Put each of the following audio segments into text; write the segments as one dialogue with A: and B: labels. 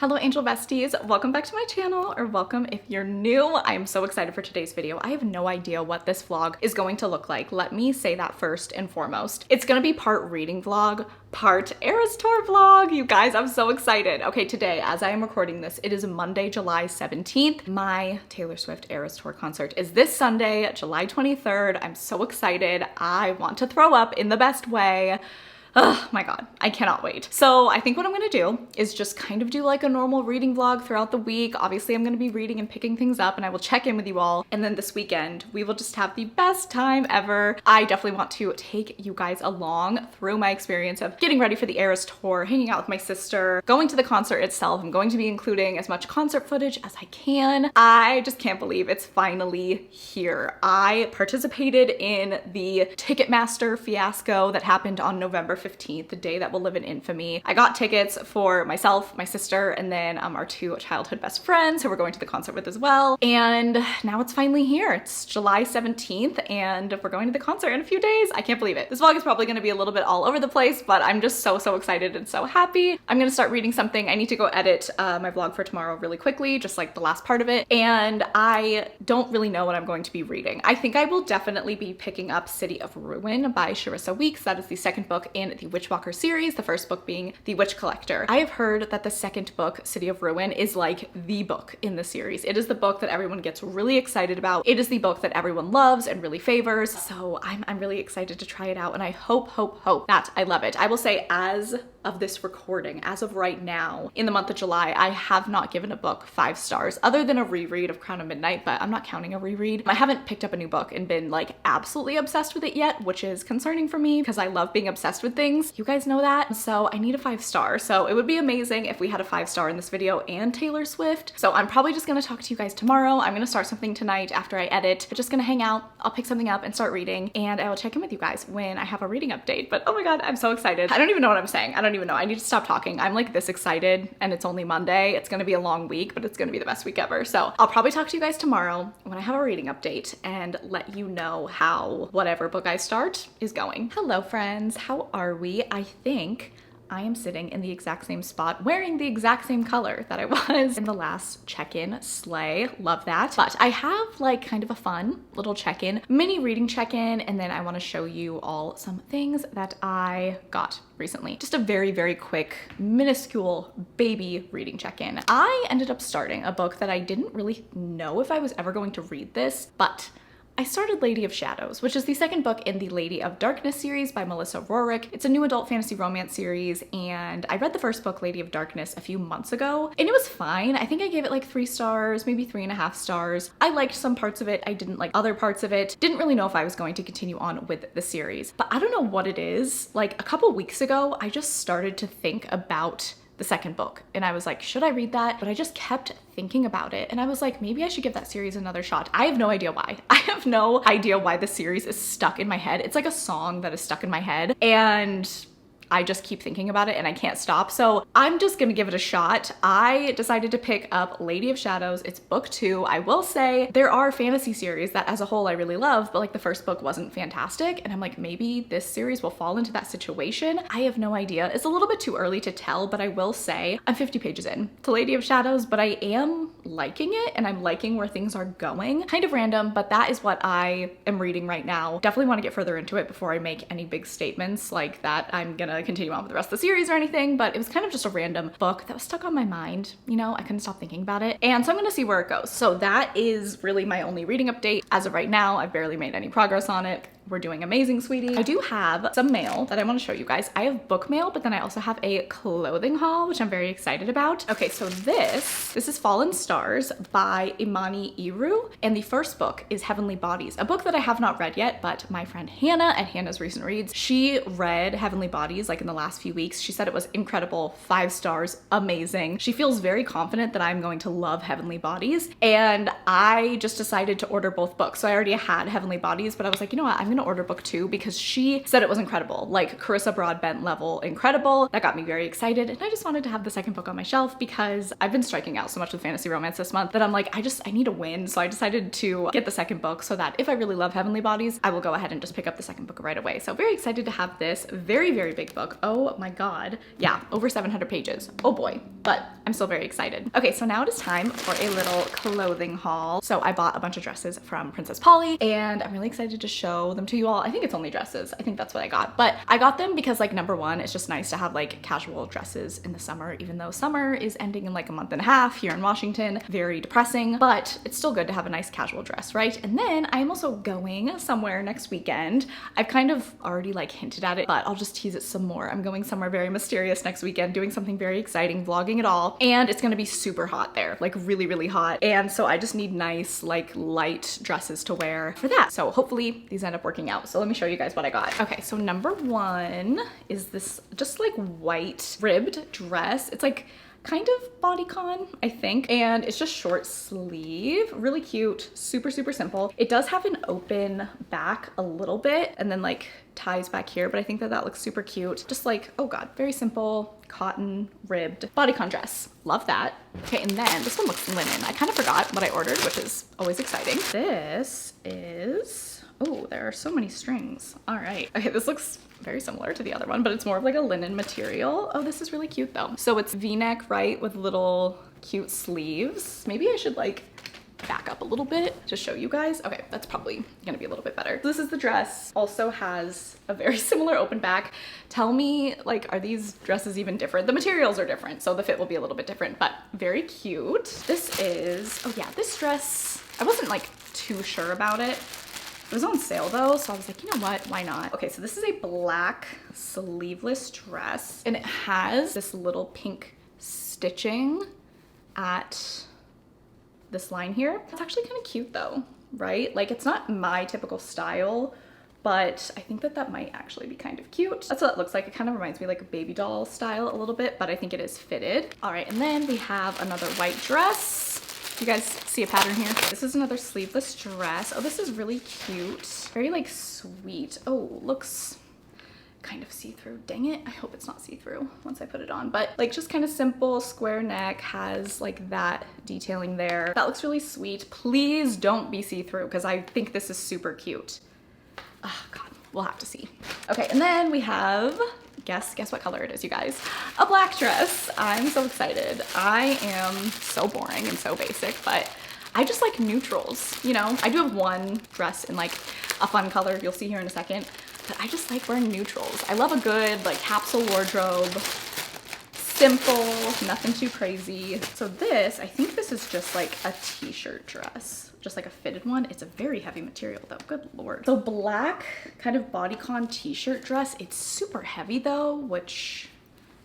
A: Hello Angel Besties, welcome back to my channel, or welcome if you're new. I am so excited for today's video. I have no idea what this vlog is going to look like. Let me say that first and foremost. It's gonna be part reading vlog, part Eras Tour vlog. You guys, I'm so excited. Okay, today, as I am recording this, it is Monday, July 17th. My Taylor Swift Eras Tour concert is this Sunday, July 23rd. I'm so excited. I want to throw up in the best way. Oh my god, I cannot wait. So I think what I'm gonna do is just kind of do like a normal reading vlog throughout the week. Obviously I'm gonna be reading and picking things up, and I will check in with you all. And then this weekend, we will just have the best time ever. I definitely want to take you guys along through my experience of getting ready for the Eras Tour, hanging out with my sister, going to the concert itself. I'm going to be including as much concert footage as I can. I just can't believe it's finally here. I participated in the Ticketmaster fiasco that happened on November 15th, the day that will live in infamy. I got tickets for myself, my sister, and then our two childhood best friends who we're going to the concert with as well. And now it's finally here. It's July 17th and we're going to the concert in a few days. I can't believe it. This vlog is probably gonna be a little bit all over the place, but I'm just so excited and so happy. I'm gonna start reading something. I need to go edit my vlog for tomorrow really quickly, just like the last part of it. And I don't really know what I'm going to be reading. I think I will definitely be picking up City of Ruin by Charissa Weeks. That is the second book in the Witchwalker series, the first book being The Witch Collector. I have heard that the second book, City of Ruin, is like the book in the series. It is the book that everyone gets really excited about. It is the book that everyone loves and really favors. So I'm really excited to try it out, and I hope that I love it. I will say, as of this recording, as of right now, in the month of July, I have not given a book 5 stars other than a reread of Crown of Midnight, but I'm not counting a reread. I haven't picked up a new book and been like absolutely obsessed with it yet, which is concerning for me because I love being obsessed with things. You guys know that. So I need a 5 star. So it would be amazing if we had a 5 star in this video and Taylor Swift. So I'm probably just gonna talk to you guys tomorrow. I'm gonna start something tonight after I edit. I'm just gonna hang out. I'll pick something up and start reading, and I will check in with you guys when I have a reading update. But oh my god, I'm so excited. I don't even know what I'm saying. I don't even know. I need to stop talking. I'm like this excited, and it's only Monday. It's gonna be a long week, but it's gonna be the best week ever. So I'll probably talk to you guys tomorrow when I have a reading update and let you know how whatever book I start is going. Hello friends, how are we? I think I am sitting in the exact same spot, wearing the exact same color that I was in the last check-in. Slay, love that. But I have like kind of a fun little check-in, mini reading check-in, and then I want to show you all some things that I got recently. Just a very quick, minuscule baby reading check-in. I ended up starting a book that I didn't really know if I was ever going to read this, but I started Lady of Shadows, which is the second book in the Lady of Darkness series by Melissa Rorick. It's a new adult fantasy romance series, and I read the first book, Lady of Darkness, a few months ago, and it was fine. I think I gave it like 3 stars, maybe 3.5 stars. I liked some parts of it. I didn't like other parts of it. Didn't really know if I was going to continue on with the series, but I don't know what it is. Like a couple weeks ago, I just started to think about the second book, and I was like, should I read that? But I just kept thinking about it, and I was like, maybe I should give that series another shot. I have no idea why. I have no idea why the series is stuck in my head. It's like a song that is stuck in my head, and I just keep thinking about it and I can't stop. So I'm just gonna give it a shot. I decided to pick up Lady of Shadows. It's book 2. I will say there are fantasy series that as a whole I really love, but like the first book wasn't fantastic. And I'm like, maybe this series will fall into that situation. I have no idea. It's a little bit too early to tell, but I will say I'm 50 pages in to Lady of Shadows, but I am liking it and I'm liking where things are going. Kind of random, but that is what I am reading right now. Definitely want to get further into it before I make any big statements like that I'm gonna continue on with the rest of the series or anything, but it was kind of just a random book that was stuck on my mind. You know, I couldn't stop thinking about it. And so I'm gonna see where it goes. So that is really my only reading update. As of right now, I've barely made any progress on it. We're doing amazing, sweetie. I do have some mail that I want to show you guys. I have book mail, but then I also have a clothing haul, which I'm very excited about. Okay, so this is Fallen Stars by Imani Iru, and the first book is Heavenly Bodies, a book that I have not read yet, but my friend Hannah at Hannah's Recent Reads, she read Heavenly Bodies like in the last few weeks. She said it was incredible, 5 stars, amazing. She feels very confident that I'm going to love Heavenly Bodies, and I just decided to order both books. So I already had Heavenly Bodies, but I was like, you know what, I'm gonna gonna order book 2 because she said it was incredible, like Carissa Broadbent level incredible. That got me very excited, and I just wanted to have the second book on my shelf because I've been striking out so much with fantasy romance this month that I'm like, I need a win. So I decided to get the second book so that if I really love Heavenly Bodies, I will go ahead and just pick up the second book right away. So very excited to have this very, very big book. Oh my God. Yeah, over 700 pages. Oh boy, but I'm still very excited. Okay, so now it is time for a little clothing haul. So I bought a bunch of dresses from Princess Polly and I'm really excited to show them to you all. I think it's only dresses. I think that's what I got, but I got them because like number one, it's just nice to have like casual dresses in the summer, even though summer is ending in like a month and a half here in Washington. Very depressing, but it's still good to have a nice casual dress, right? And then I'm also going somewhere next weekend. I've kind of already like hinted at it, but I'll just tease it some more. I'm going somewhere very mysterious next weekend, doing something very exciting, vlogging it all, and it's gonna be super hot there, like really, really hot. And so I just need nice, like light dresses to wear for that. So hopefully these end up working out. So let me show you guys what I got. Okay, so number one is this just like white ribbed dress. It's like kind of bodycon, I think, and it's just short sleeve, really cute, super, super simple. It does have an open back a little bit and then like ties back here, but I think that that looks super cute. Just like, oh God, very simple cotton ribbed bodycon dress. Love that. Okay, and then this one looks linen. I kind of forgot what I ordered, which is always exciting. This is, oh, there are so many strings. All right. Okay, this looks very similar to the other one, but it's more of like a linen material. Oh, this is really cute though. So it's V-neck, right, with little cute sleeves. Maybe I should like back up a little bit to show you guys. Okay, that's probably gonna be a little bit better. This is the dress. Also has a very similar open back. Tell me, like, are these dresses even different? The materials are different, so the fit will be a little bit different, but very cute. This is, oh yeah, this dress, I wasn't like too sure about it. It was on sale though, so I was like, you know what, why not? Okay, so this is a black sleeveless dress and it has this little pink stitching at this line here. It's actually kind of cute though, right? Like it's not my typical style, but I think that that might actually be kind of cute. That's what it looks like. It kind of reminds me like a baby doll style a little bit, but I think it is fitted. All right, and then we have another white dress. You guys see a pattern here? This is another sleeveless dress. Oh, this is really cute. Very like sweet. Oh, looks kind of see-through. Dang it. I hope it's not see-through once I put it on, but like just kind of simple square neck, has like that detailing there. That looks really sweet. Please don't be see-through because I think this is super cute. Oh God, we'll have to see. Okay, and then we have, guess what color it is, you guys. A black dress. I'm so excited. I am so boring and so basic, but I just like neutrals, you know? I do have one dress in like a fun color you'll see here in a second, but I just like wearing neutrals. I love a good like capsule wardrobe. Simple, nothing too crazy. So this, I think this is just like a t-shirt dress, just like a fitted one. It's a very heavy material though, good Lord. So black kind of bodycon t-shirt dress. It's super heavy though, which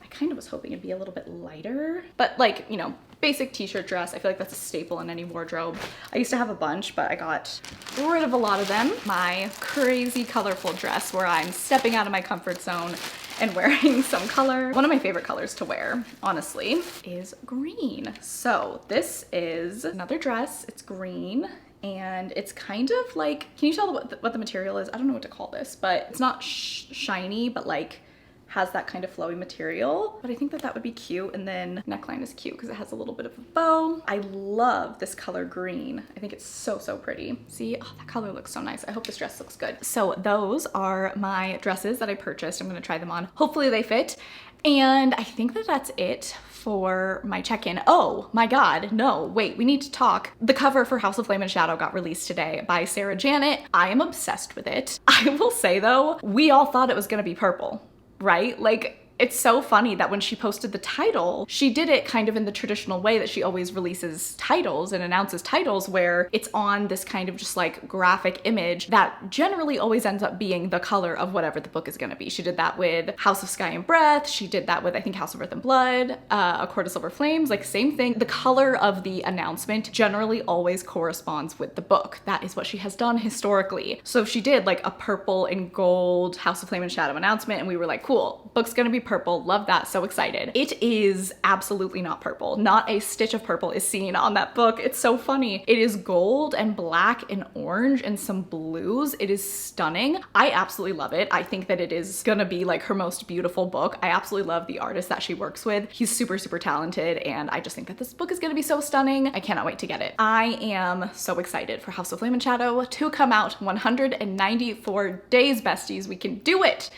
A: I kind of was hoping it'd be a little bit lighter, but like, you know, basic t-shirt dress. I feel like that's a staple in any wardrobe. I used to have a bunch, but I got rid of a lot of them. My crazy colorful dress where I'm stepping out of my comfort zone and wearing some color. One of my favorite colors to wear, honestly, is green. So this is another dress. It's green and it's kind of like, can you tell what the material is? I don't know what to call this, but it's not shiny, but like has that kind of flowy material, but I think that that would be cute. And then neckline is cute because it has a little bit of a bow. I love this color green. I think it's so, so pretty. See, oh, that color looks so nice. I hope this dress looks good. So those are my dresses that I purchased. I'm gonna try them on. Hopefully they fit. And I think that that's it for my check-in. Oh my God, no, wait, we need to talk. The cover for House of Flame and Shadow got released today by Sarah Janet. I am obsessed with it. I will say though, we all thought it was gonna be purple, right? Like, it's so funny that when she posted the title, she did it kind of in the traditional way that she always releases titles and announces titles, where it's on this kind of just like graphic image that generally always ends up being the color of whatever the book is gonna be. She did that with House of Sky and Breath. She did that with, I think, House of Earth and Blood, A Court of Silver Flames, like same thing. The color of the announcement generally always corresponds with the book. That is what she has done historically. So she did like a purple and gold House of Flame and Shadow announcement and we were like, cool, book's gonna be purple. Love that, so excited. It is absolutely not purple. Not a stitch of purple is seen on that book. It's so funny. It is gold and black and orange and some blues. It is stunning. I absolutely love it. I think that it is gonna be like her most beautiful book. I absolutely love the artist that she works with. He's super, super talented, and I just think that this book is gonna be so stunning. I cannot wait to get it. I am so excited for House of Flame and Shadow to come out. 194 days, besties. We can do it.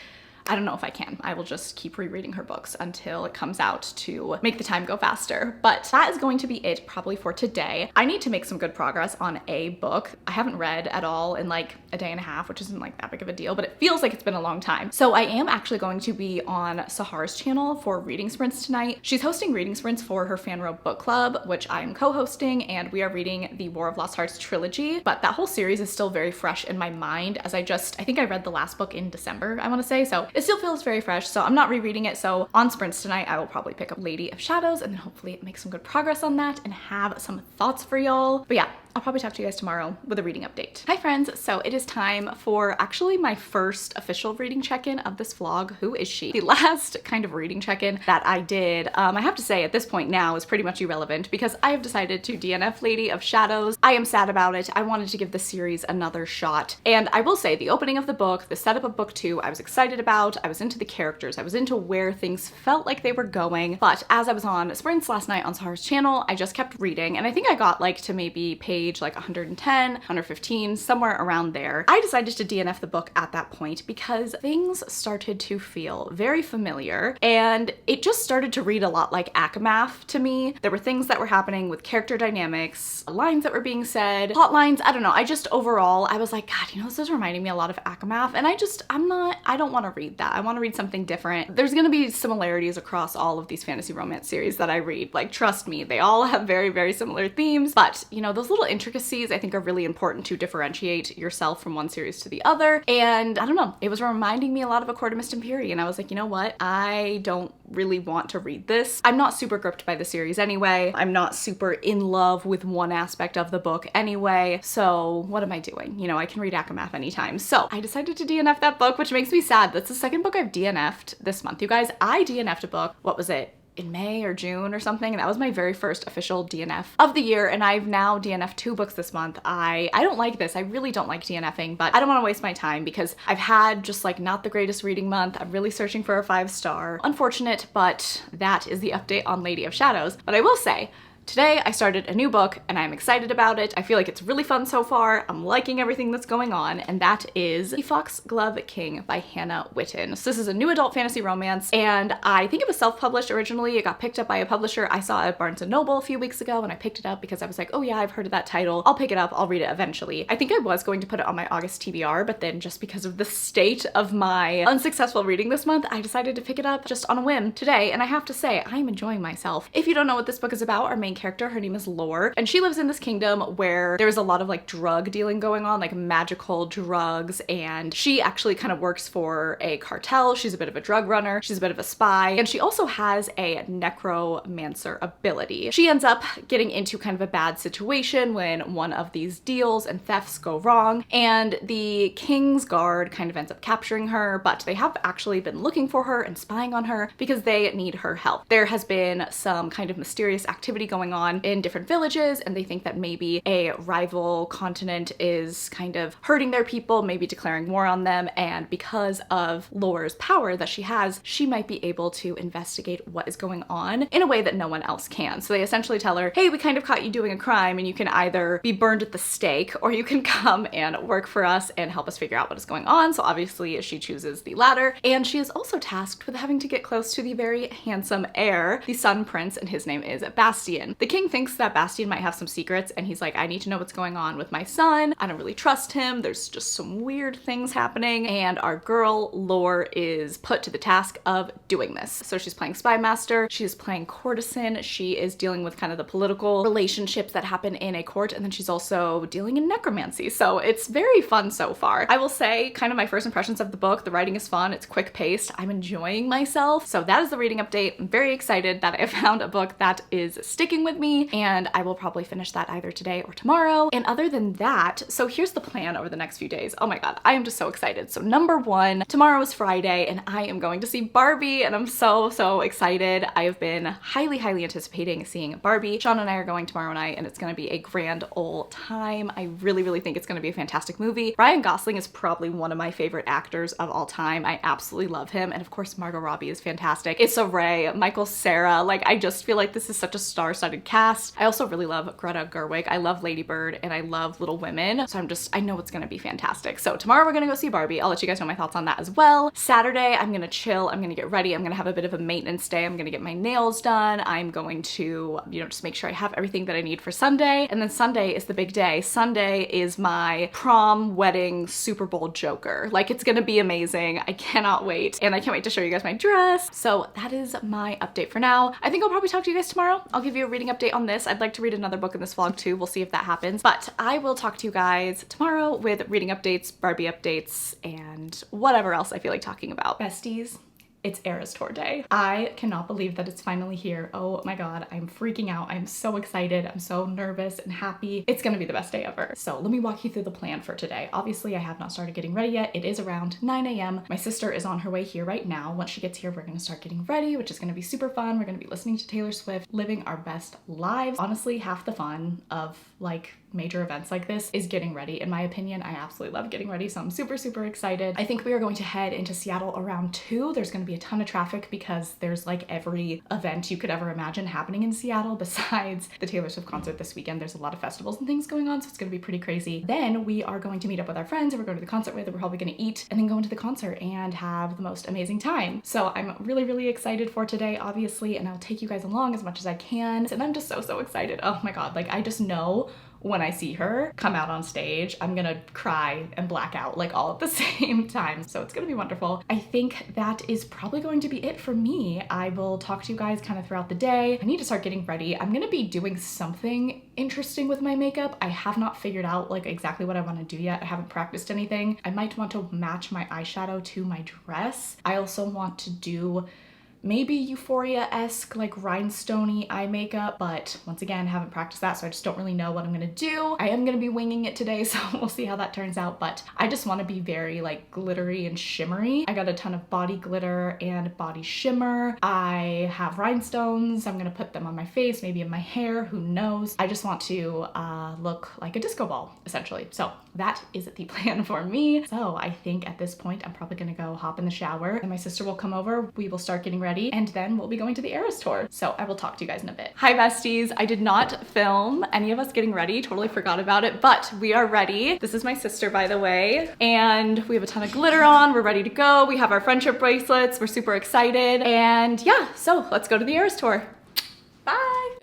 A: I don't know if I can. I will just keep rereading her books until it comes out to make the time go faster. But that is going to be it probably for today. I need to make some good progress on a book. I haven't read at all in like a day and a half, which isn't like that big of a deal, but it feels like it's been a long time. So I am actually going to be on Sahar's channel for reading sprints tonight. She's hosting reading sprints for her Fan Row book club, which I am co-hosting, and we are reading the War of Lost Hearts trilogy. But that whole series is still very fresh in my mind, as I think I read the last book in December, I want to say. So it still feels very fresh, so I'm not rereading it. So on sprints tonight, I will probably pick up Lady of Shadows and then hopefully make some good progress on that and have some thoughts for y'all. But yeah, I'll probably talk to you guys tomorrow with a reading update. Hi friends, so it is time for actually my first official reading check-in of this vlog. Who is she? The last kind of reading check-in that I did, I have to say at this point now is pretty much irrelevant because I have decided to DNF Lady of Shadows. I am sad about it. I wanted to give the series another shot. And I will say the opening of the book, the setup of book 2, I was excited about. I was into the characters. I was into where things felt like they were going. But as I was on sprints last night on Sahar's channel, I just kept reading, and I think I got like to maybe page like 110, 115, somewhere around there. I decided to DNF the book at that point because things started to feel very familiar, and it just started to read a lot like Akamath to me. There were things that were happening with character dynamics, lines that were being said, plot lines, I don't know. I just overall, I was like, God, you know, this is reminding me a lot of Akamath, and I don't want to read that. I want to read something different. There's gonna be similarities across all of these fantasy romance series that I read. Like, trust me, they all have very, very similar themes, but you know, those little intricacies I think are really important to differentiate yourself from one series to the other. And I don't know, it was reminding me a lot of A Court of Mist and Fury, and I was like, you know what? I don't really want to read this. I'm not super gripped by the series anyway. I'm not super in love with one aspect of the book anyway. So what am I doing? You know, I can read Akamath anytime. So I decided to DNF that book, which makes me sad. That's the second book I've DNF'd this month. You guys, I DNF'd a book, what was it? In May or June or something, and that was my very first official DNF of the year, and I've now DNF'd 2 books this month. I don't like this. I really don't like DNFing, but I don't want to waste my time because I've had just like not the greatest reading month. I'm really searching for a 5-star. Unfortunate, but that is the update on Lady of Shadows. But I will say, today I started a new book and I'm excited about it. I feel like it's really fun so far. I'm liking everything that's going on, and that is The Foxglove King by Hannah Witten. So this is a new adult fantasy romance, and I think it was self-published originally. It got picked up by a publisher. I saw it at Barnes & Noble a few weeks ago and I picked it up because I was like, oh yeah, I've heard of that title. I'll pick it up. I'll read it eventually. I think I was going to put it on my August TBR, but then just because of the state of my unsuccessful reading this month, I decided to pick it up just on a whim today, and I have to say, I'm enjoying myself. If you don't know what this book is about, our main character, her name is Lore, and she lives in this kingdom where there's a lot of like drug dealing going on, like magical drugs, and she actually kind of works for a cartel. She's a bit of a drug runner, she's a bit of a spy, and she also has a necromancer ability. She ends up getting into kind of a bad situation when one of these deals and thefts go wrong, and the King's Guard kind of ends up capturing her, but they have actually been looking for her and spying on her because they need her help. There has been some kind of mysterious activity going on in different villages, and they think that maybe a rival continent is kind of hurting their people, maybe declaring war on them, and because of Lore's power that she has, she might be able to investigate what is going on in a way that no one else can. So they essentially tell her, hey, we kind of caught you doing a crime, and you can either be burned at the stake or you can come and work for us and help us figure out what is going on. So obviously she chooses the latter, and she is also tasked with having to get close to the very handsome heir, the Sun Prince, and his name is Bastian. The king thinks that Bastian might have some secrets, and he's like, I need to know what's going on with my son. I don't really trust him. There's just some weird things happening, and our girl Lore is put to the task of doing this. So she's playing spy master, she's playing courtesan, she is dealing with kind of the political relationships that happen in a court, and then she's also dealing in necromancy. So it's very fun so far. I will say, kind of my first impressions of the book, the writing is fun, it's quick paced, I'm enjoying myself. So that is the reading update. I'm very excited that I found a book that is sticking reading with me, and I will probably finish that either today or tomorrow. And other than that, so here's the plan over the next few days. Oh my god, I am just so excited. So number one, tomorrow is Friday and I am going to see Barbie, and I'm so excited. I have been highly anticipating seeing Barbie. Sean and I are going tomorrow night and it's gonna be a grand old time. I really think it's gonna be a fantastic movie. Ryan Gosling is probably one of my favorite actors of all time. I absolutely love him. And of course, Margot Robbie is fantastic. Issa Rae, Michael Cera, like I just feel like this is such a star-studded cast. I also really love Greta Gerwig. I love Lady Bird and I love Little Women. So I know it's gonna be fantastic. So tomorrow we're gonna go see Barbie. I'll let you guys know my thoughts on that as well. Saturday, I'm gonna chill. I'm gonna get ready. I'm gonna have a bit of a maintenance day. I'm gonna get my nails done. I'm going to, you know, just make sure I have everything that I need for Sunday. And then Sunday is the big day. Sunday is my prom, wedding, Super Bowl joker. Like, it's gonna be amazing. I cannot wait. And I can't wait to show you guys my dress. So that is my update for now. I think I'll probably talk to you guys tomorrow. I'll give you a reading update on this. I'd like to read another book in this vlog too. We'll see if that happens. But I will talk to you guys tomorrow with reading updates, Barbie updates, and whatever else I feel like talking about. Besties, it's Eras Tour day. I cannot believe that it's finally here. Oh my god, I'm freaking out. I'm so excited. I'm so nervous and happy. It's gonna be the best day ever. So let me walk you through the plan for today. Obviously, I have not started getting ready yet. It is around 9 a.m. My sister is on her way here right now. Once she gets here, we're gonna start getting ready, which is gonna be super fun. We're gonna be listening to Taylor Swift, living our best lives. Honestly, half the fun of like major events like this is getting ready. In my opinion, I absolutely love getting ready, so I'm super excited. I think we are going to head into Seattle around 2. There's going to be a ton of traffic because there's like every event you could ever imagine happening in Seattle besides the Taylor Swift concert this weekend. There's a lot of festivals and things going on, so it's going to be pretty crazy. Then we are going to meet up with our friends and we're going to the concert with, and we're probably going to eat and then go into the concert and have the most amazing time. So I'm really excited for today, obviously, and I'll take you guys along as much as I can. And I'm just so excited. Oh my god, like I just know when I see her come out on stage, I'm gonna cry and black out like all at the same time. So it's gonna be wonderful. I think that is probably going to be it for me. I will talk to you guys kind of throughout the day. I need to start getting ready. I'm gonna be doing something interesting with my makeup. I have not figured out like exactly what I wanna do yet. I haven't practiced anything. I might want to match my eyeshadow to my dress. I also want to do maybe Euphoria-esque, like rhinestoney eye makeup, but once again, haven't practiced that, so I just don't really know what I'm gonna do. I am gonna be winging it today, so we'll see how that turns out, but I just wanna be very like glittery and shimmery. I got a ton of body glitter and body shimmer. I have rhinestones. I'm gonna put them on my face, maybe in my hair, who knows. I just want to look like a disco ball, essentially. So that is the plan for me. So I think at this point, I'm probably gonna go hop in the shower and my sister will come over. We will start getting ready and then we'll be going to the Eras Tour. So I will talk to you guys in a bit. Hi besties, I did not film any of us getting ready, totally forgot about it, but we are ready. This is my sister, by the way, and we have a ton of glitter on. We're ready to go. We have our friendship bracelets. We're super excited. And yeah, so let's go to the Eras Tour. Bye.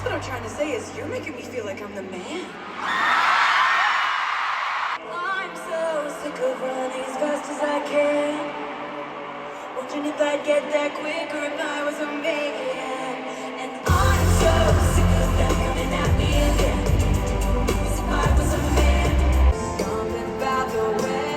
B: I'm trying to say is you're making me feel like I'm the man. I'm so sick of running as fast as I can. Wondering if I'd get there quicker if I was a man. And I'm so sick of them coming at me again. If I was a man, something about the way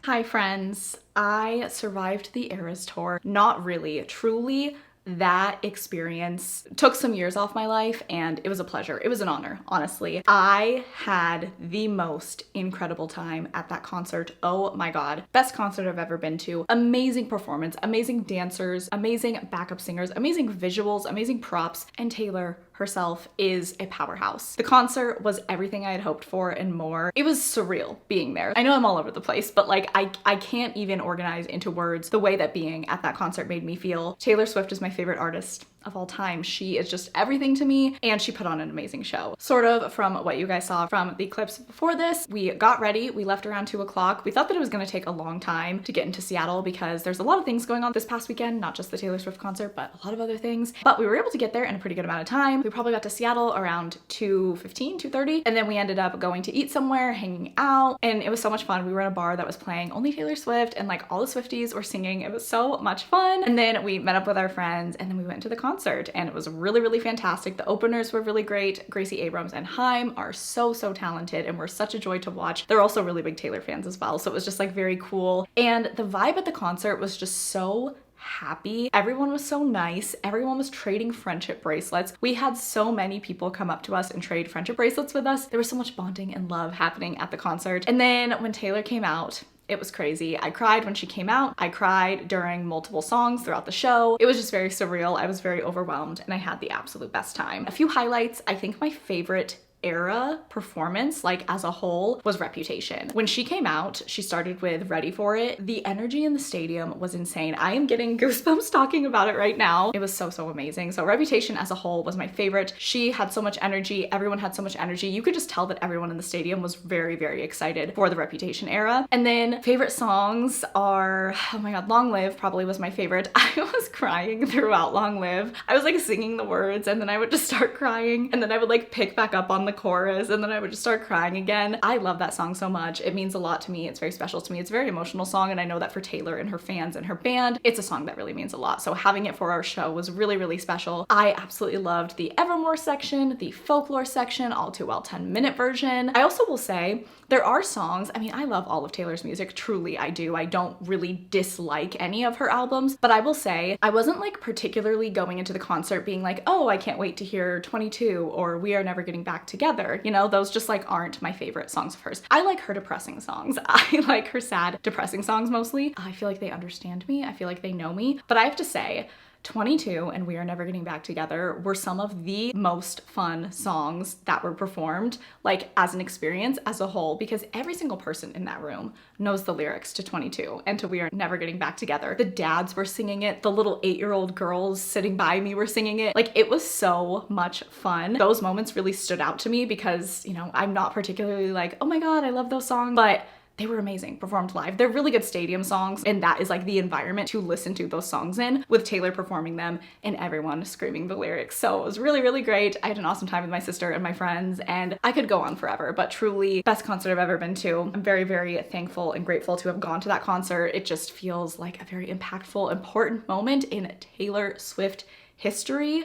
A: Hi friends, I survived the Eras tour. Not really, truly. That experience took some years off my life and it was a pleasure. It was an honor, honestly. I had the most incredible time at that concert. Oh my God. Best concert I've ever been to. Amazing performance, amazing dancers, amazing backup singers, amazing visuals, amazing props, and Taylor herself is a powerhouse. The concert was everything I had hoped for and more. It was surreal being there. I know I'm all over the place, but like I can't even organize into words the way that being at that concert made me feel. Taylor Swift is my favorite artist of all time. She is just everything to me, and she put on an amazing show. Sort of from what you guys saw from the clips before this, we got ready, we left around 2 o'clock. We thought that it was gonna take a long time to get into Seattle because there's a lot of things going on this past weekend, not just the Taylor Swift concert, but a lot of other things. But we were able to get there in a pretty good amount of time. We probably got to Seattle around 2:15, 2:30, and then we ended up going to eat somewhere, hanging out, and it was so much fun. We were in a bar that was playing only Taylor Swift, and like all the Swifties were singing. It was so much fun. And then we met up with our friends, and then we went to the concert, and it was really, really fantastic. The openers were really great. Gracie Abrams and Haim are so talented and were such a joy to watch. They're also really big Taylor fans as well, so it was just like very cool. And the vibe at the concert was just so happy. Everyone was so nice. Everyone was trading friendship bracelets. We had so many people come up to us and trade friendship bracelets with us. There was so much bonding and love happening at the concert. And then when Taylor came out, it was crazy. I cried when she came out. I cried during multiple songs throughout the show. It was just very surreal. I was very overwhelmed and I had the absolute best time. A few highlights. I think my favorite era performance, like as a whole, was Reputation. When she came out, she started with Ready For It. The energy in the stadium was insane. I am getting goosebumps talking about it right now. It was so amazing. So Reputation as a whole was my favorite. She had so much energy. Everyone had so much energy. You could just tell that everyone in the stadium was very excited for the Reputation era. And then favorite songs are, oh my God, Long Live probably was my favorite. I was crying throughout Long Live. I was like singing the words and then I would just start crying and then I would like pick back up on the chorus and then I would just start crying again. I love that song so much. It means a lot to me. It's very special to me. It's a very emotional song, and I know that for Taylor and her fans and her band, it's a song that really means a lot. So having it for our show was really special. I absolutely loved the Evermore section, the Folklore section, All Too Well 10-minute version. I also will say there are songs, I mean, I love all of Taylor's music, truly I do. I don't really dislike any of her albums, but I will say I wasn't like particularly going into the concert being like, oh, I can't wait to hear 22 or We Are Never Getting Back Together. You know, those just like aren't my favorite songs of hers. I like her depressing songs. I like her sad, depressing songs mostly. I feel like they understand me. I feel like they know me. But I have to say, 22 and We Are Never Getting Back Together were some of the most fun songs that were performed, like as an experience as a whole, because every single person in that room knows the lyrics to 22 and to We Are Never Getting Back Together. The dads were singing it. The little 8-year-old girls sitting by me were singing it. Like, it was so much fun. Those moments really stood out to me because, you know, I'm not particularly like, oh my God, I love those songs, but they were amazing, performed live. They're really good stadium songs, and that is like the environment to listen to those songs in, with Taylor performing them and everyone screaming the lyrics. So it was really great. I had an awesome time with my sister and my friends, and I could go on forever, but truly best concert I've ever been to. I'm very thankful and grateful to have gone to that concert. It just feels like a very impactful, important moment in Taylor Swift history.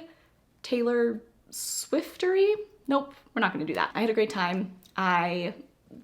A: Taylor Swiftery? Nope, we're not gonna do that. I had a great time. I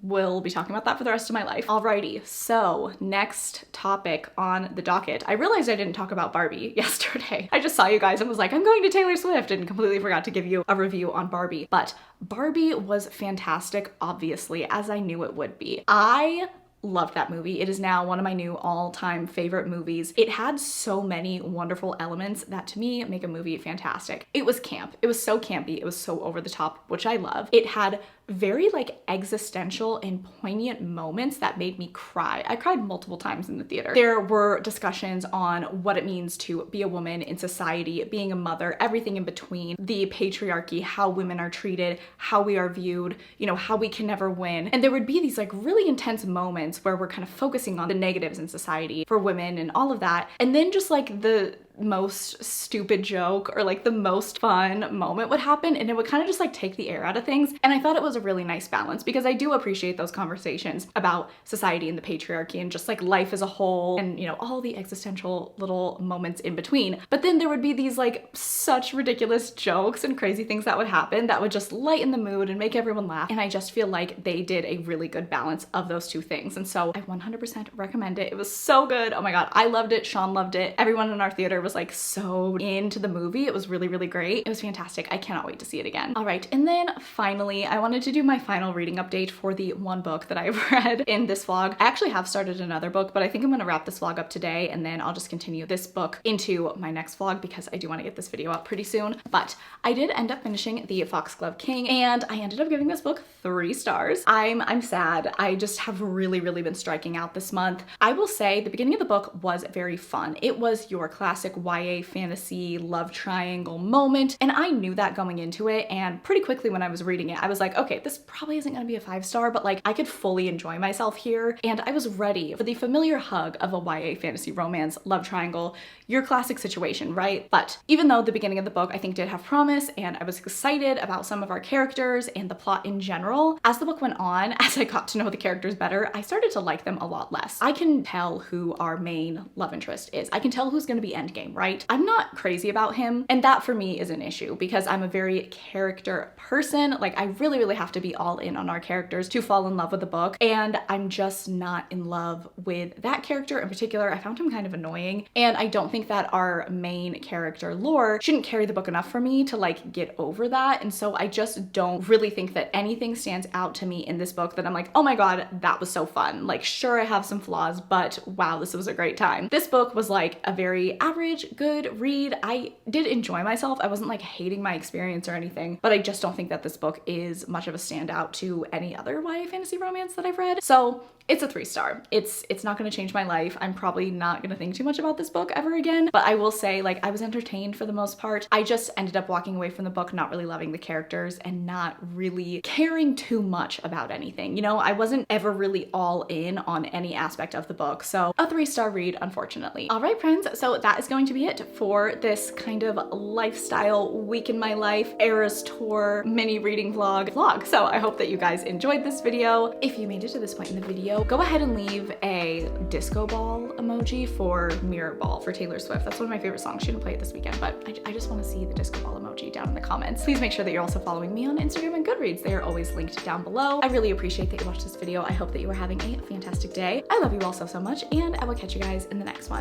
A: will be talking about that for the rest of my life. Alrighty, so next topic on the docket. I realized I didn't talk about Barbie yesterday. I just saw you guys and was like, I'm going to Taylor Swift, and completely forgot to give you a review on Barbie. But Barbie was fantastic, obviously, as I knew it would be. I loved that movie. It is now one of my new all-time favorite movies. It had so many wonderful elements that to me make a movie fantastic. It was camp. It was so campy. It was so over the top, which I love. It had very like existential and poignant moments that made me cry. I cried multiple times in the theater. There were discussions on what it means to be a woman in society, being a mother, everything in between, the patriarchy, how women are treated, how we are viewed, you know, how we can never win. And there would be these like really intense moments where we're kind of focusing on the negatives in society for women and all of that. And then just like the most stupid joke or like the most fun moment would happen, and it would kind of just like take the air out of things. And I thought it was a really nice balance because I do appreciate those conversations about society and the patriarchy and just like life as a whole and, you know, all the existential little moments in between. But then there would be these like such ridiculous jokes and crazy things that would happen that would just lighten the mood and make everyone laugh. And I just feel like they did a really good balance of those two things. And so I 100% recommend it. It was so good. Oh my God, I loved it. Sean loved it. Everyone in our theater was like so into the movie. It was really, really great. It was fantastic. I cannot wait to see it again. All right. And then finally, I wanted to do my final reading update for the one book that I've read in this vlog. I actually have started another book, but I think I'm going to wrap this vlog up today and then I'll just continue this book into my next vlog because I do want to get this video up pretty soon. But I did end up finishing The Foxglove King and I ended up giving this book 3 stars. I'm sad. I just have really been striking out this month. I will say the beginning of the book was very fun. It was your classic YA fantasy love triangle moment, and I knew that going into it, and pretty quickly when I was reading it, I was like, okay, this probably isn't gonna be a 5-star, but like I could fully enjoy myself here, and I was ready for the familiar hug of a YA fantasy romance love triangle, your classic situation, right? But even though the beginning of the book I think did have promise, and I was excited about some of our characters and the plot in general, as the book went on, as I got to know the characters better, I started to like them a lot less. I can tell who our main love interest is. I can tell who's gonna be endgame, right? I'm not crazy about him, and that for me is an issue because I'm a very character person. Like I really have to be all in on our characters to fall in love with the book, and I'm just not in love with that character in particular. I found him kind of annoying, and I don't think that our main character lore shouldn't carry the book enough for me to like get over that. And so I just don't really think that anything stands out to me in this book that I'm like, oh my God, that was so fun. Like sure, I have some flaws, but wow, this was a great time. This book was like a very average, good read. I did enjoy myself. I wasn't like hating my experience or anything, but I just don't think that this book is much of a standout to any other YA fantasy romance that I've read. So it's a 3-star. It's not gonna change my life. I'm probably not gonna think too much about this book ever again, but I will say like I was entertained for the most part. I just ended up walking away from the book not really loving the characters and not really caring too much about anything. You know, I wasn't ever really all in on any aspect of the book. So a 3-star read, unfortunately. All right, friends, so that is going to be it for this kind of lifestyle week in my life Eras Tour mini reading vlog. So I hope that you guys enjoyed this video. If you made it to this point in the video, go ahead and leave a disco ball emoji for Mirror Ball for Taylor Swift. That's one of my favorite songs. She didn't play it this weekend, but I just want to see the disco ball emoji down in the comments. Please make sure that you're also following me on Instagram and Goodreads. They are always linked down below. I really appreciate that you watched this video. I hope that you are having a fantastic day. I love you all so much, and I will catch you guys in the next one.